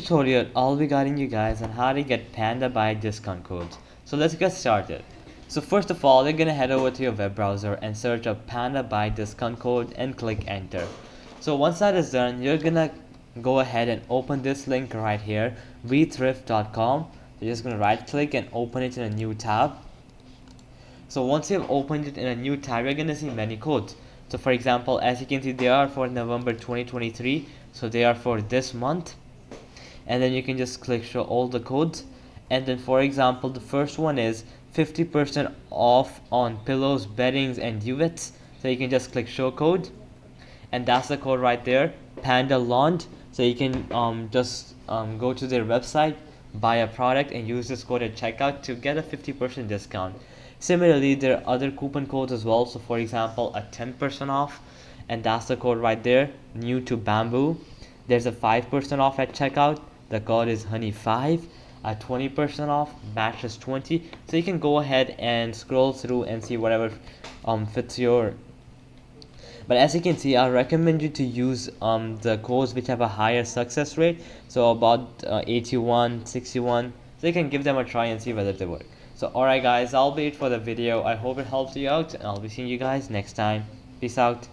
tutorial, I'll be guiding you guys on how to get Pandabuy discount codes. So let's get started. So first of all, you're gonna head over to your web browser and search up Pandabuy discount code and click enter. So once that is done, you're gonna go ahead and open this link right here, rethrift.com. You're just gonna right click and open it in a new tab. So once you've opened it in a new tab, you're gonna see many codes. So for example, as you can see, they are for November 2023, so they are for this month. And then you can just click show all the codes. And then for example, the first one is 50% off on pillows, beddings, and duvets. So you can just click show code, and that's the code right there, Panda Laund. So you can just go to their website, buy a product, and use this code at checkout to get a 50% discount. Similarly, there are other coupon codes as well. So for example, a 10% off, and that's the code right there, new to bamboo. There's a 5% off at checkout. The code is honey5. A 20% off, mattress 20. So you can go ahead and scroll through and see whatever fits your. But as you can see, I recommend you to use the codes which have a higher success rate, so about 81, 61. So you can give them a try and see whether they work. So alright guys, I'll be it for the video. I hope it helps you out, and I'll be seeing you guys next time. Peace out.